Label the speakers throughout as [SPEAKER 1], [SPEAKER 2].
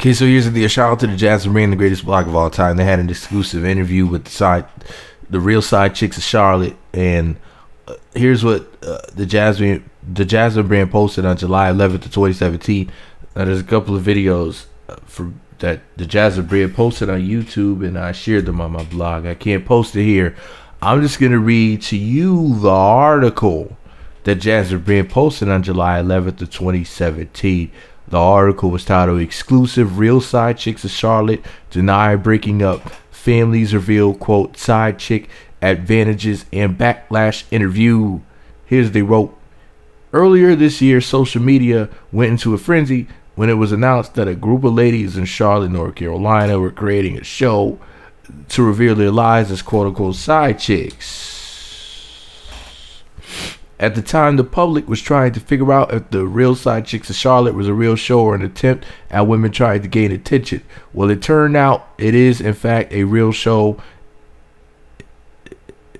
[SPEAKER 1] Okay, so here's the deal. Shout out to the Jasmine Brand, the greatest blog of all time. They had an exclusive interview with the real side chicks of Charlotte, and here's what the Jasmine Brand posted on July 11th of 2017. Now, there's a couple of videos that the Jasmine Brand posted on YouTube, and I shared them on my blog. I can't post it here. I'm just gonna read to you the article that Jasmine Brand posted on July 11th of 2017. The article was titled "Exclusive Real Side Chicks of Charlotte Deny Breaking Up. Families Reveal, quote, Side Chick Advantages and Backlash Interview." Here's what they wrote. Earlier this year, social media went into a frenzy when it was announced that a group of ladies in Charlotte, North Carolina were creating a show to reveal their lives as, quote unquote, side chicks. At the time, the public was trying to figure out if the Real Side Chicks of Charlotte was a real show or an attempt at women trying to gain attention. Well, it turned out it is, in fact, a real show.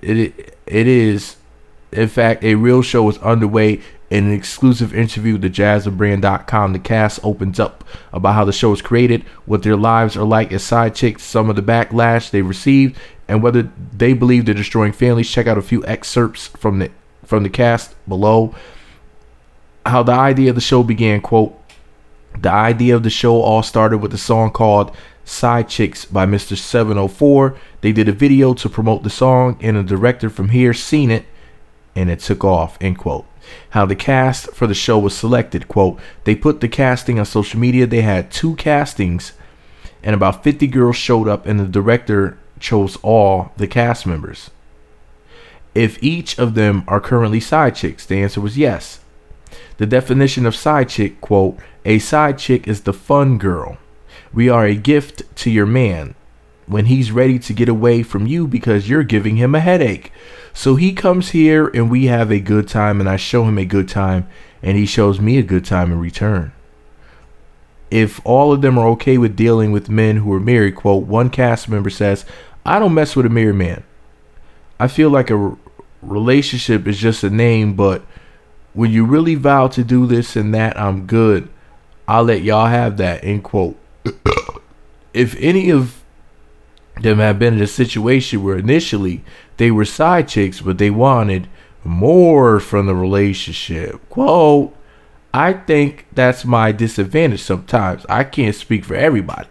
[SPEAKER 1] It is, in fact, a real show is underway. In an exclusive interview with JasmineBrand.com, the cast opens up about how the show was created, what their lives are like as side chicks, some of the backlash they received, and whether they believe they're destroying families. Check out a few excerpts from the cast below. How the idea of the show began, quote, "The idea of the show all started with a song called Side Chicks by Mr. 704. They did a video to promote the song, and a director from here seen it, and it took off," end quote. How the cast for the show was selected, quote, "They put the casting on social media. They had 2 castings, and about 50 girls showed up, and the director chose all the cast members. If each of them are currently side chicks, the answer was yes. The definition of side chick, quote, a side chick is the fun girl. We are a gift to your man when he's ready to get away from you because you're giving him a headache. So he comes here and we have a good time, and I show him a good time, and he shows me a good time in return. If all of them are okay with dealing with men who are married," quote, one cast member says, "I don't mess with a married man. I feel like a relationship is just a name, but when you really vow to do this and that, I'm good. I'll let y'all have that," end quote. If any of them have been in a situation where initially they were side chicks, but they wanted more from the relationship, quote, "I think that's my disadvantage sometimes. I can't speak for everybody,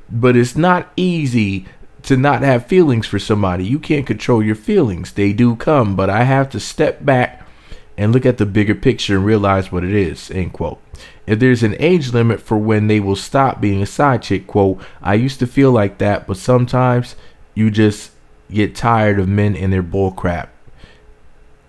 [SPEAKER 1] but it's not easy to not have feelings for somebody. You can't control your feelings. They do come, but I have to step back and look at the bigger picture and realize what it is," end quote. If there's an age limit for when they will stop being a side chick, quote, "I used to feel like that, but sometimes you just get tired of men and their bull crap."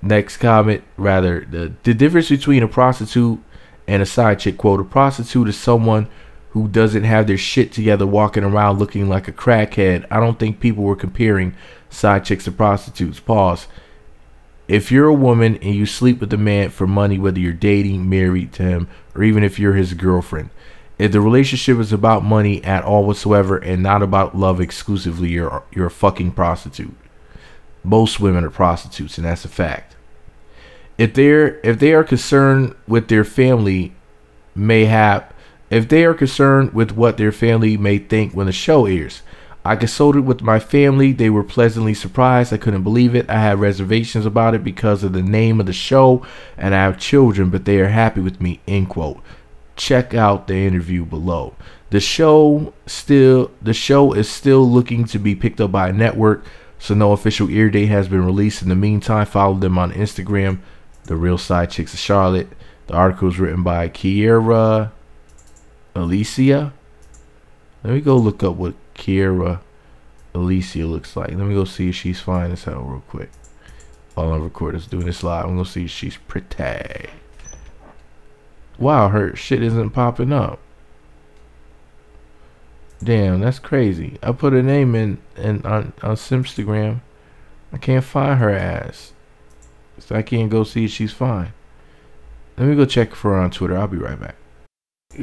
[SPEAKER 1] Next comment, rather, the difference between a prostitute and a side chick, quote, "A prostitute is someone who doesn't have their shit together, walking around looking like a crackhead. I don't think people were comparing side chicks to prostitutes." Pause. If you're a woman and you sleep with a man for money, whether you're dating, married to him, or even if you're his girlfriend, if the relationship is about money at all whatsoever and not about love exclusively, you're a fucking prostitute. Most women are prostitutes, and that's a fact. If they are concerned with their family if they are concerned with what their family may think when the show airs. I consulted with my family. They were pleasantly surprised. I couldn't believe it. I had reservations about it because of the name of the show, and I have children, but they are happy with me, end quote. Check out the interview below. The show is still looking to be picked up by a network, so no official air date has been released. In the meantime, follow them on Instagram, The Real Side Chicks of Charlotte. The article is written by Kiera Alicia. Let me go look up what Kiera Alicia looks like. Let me go see if she's fine as hell real quick. While I'm recording, doing this live, I'm gonna see if she's pretty. Wow, her shit isn't popping up. Damn, that's crazy. I put her name in on Simstagram. I can't find her ass, so I can't go see if she's fine. Let me go check for her on Twitter. I'll be right back.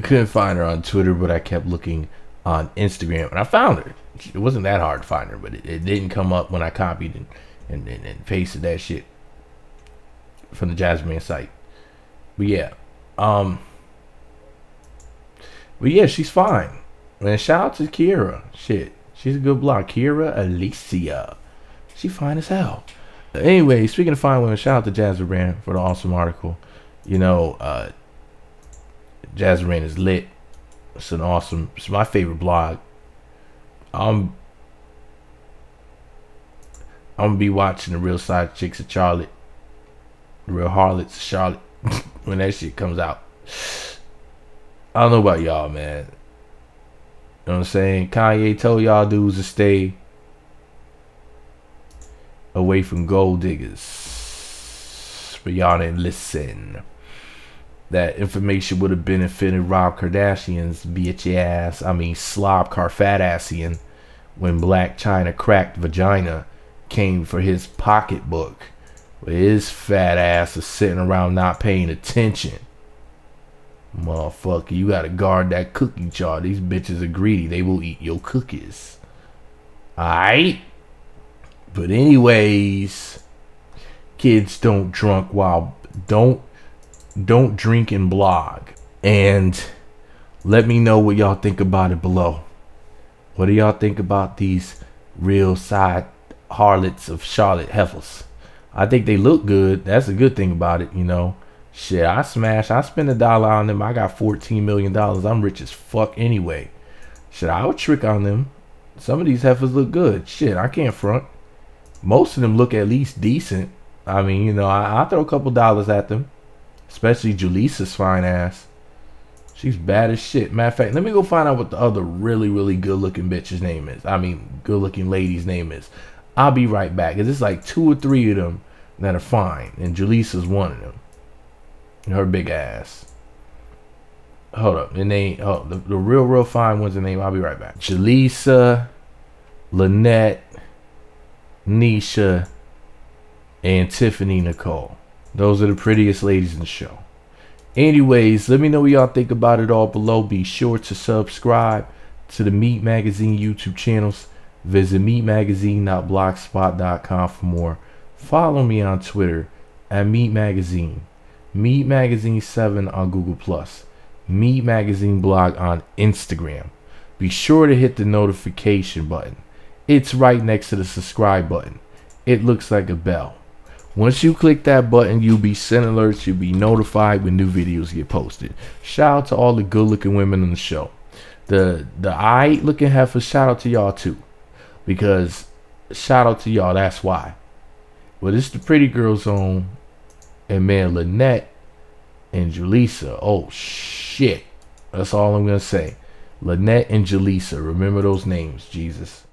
[SPEAKER 1] Couldn't find her on Twitter, but I kept looking on Instagram, and I found her. It wasn't that hard to find her, but it didn't come up when I copied and pasted that shit from the Jasmine site. But yeah, she's fine. And shout out to Kira. Shit, she's a good blonde. Kira Alicia. She fine as hell. Anyway, speaking of fine women, shout out to Jasmine Brand for the awesome article. You know, Jasmine Brand is lit. It's my favorite blog. I'm gonna be watching the Real Side Chicks of Charlotte, the Real Harlots of Charlotte, when that shit comes out. I don't know about y'all, man. You know what I'm saying? Kanye told y'all dudes to stay away from gold diggers, but y'all didn't listen. That information would have benefited Rob Kardashian's bitch ass, slob Carfadassian, when Black China cracked vagina came for his pocketbook, where his fat ass is sitting around not paying attention. Motherfucker, you gotta guard that cookie jar. These bitches are greedy. They will eat your cookies. Alright? But anyways, kids don't drink and blog. And let me know what y'all think about it below. What do y'all think about these Real Side Harlots of Charlotte heifers? I think they look good. That's a good thing about it, you know. Shit, I spend $1 on them. I got $14 million. I'm rich as fuck anyway. Shit, I would trick on them. Some of these heifers look good. Shit, I can't front. Most of them look at least decent. You know, I throw a couple dollars at them. Especially Julisa's fine ass. She's bad as shit. Matter of fact, let me go find out what the other really, really good looking bitch's name is. Good looking lady's name is. I'll be right back. Cause it's like 2 or 3 of them that are fine. And Julisa's one of them. Her big ass. Hold up. The name, the real fine one's the name. I'll be right back. Julissa, Lynette, Nisha, and Tiffany Nicole. Those are the prettiest ladies in the show. Anyways, let me know what y'all think about it all below. Be sure to subscribe to the Meat Magazine YouTube channels. Visit meatmagazine.blogspot.com for more. Follow me on Twitter at Meat Magazine. Meat Magazine 7 on Google+. Meat Magazine blog on Instagram. Be sure to hit the notification button. It's right next to the subscribe button. It looks like a bell. Once you click that button, you'll be sent alerts. You'll be notified when new videos get posted. Shout out to all the good looking women on the show. The alright looking heifers, shout out to y'all too. Because shout out to y'all, that's why. Well, this is the pretty girl zone. And man, Lynette and Julissa. Oh shit. That's all I'm gonna say. Lynette and Julissa. Remember those names, Jesus.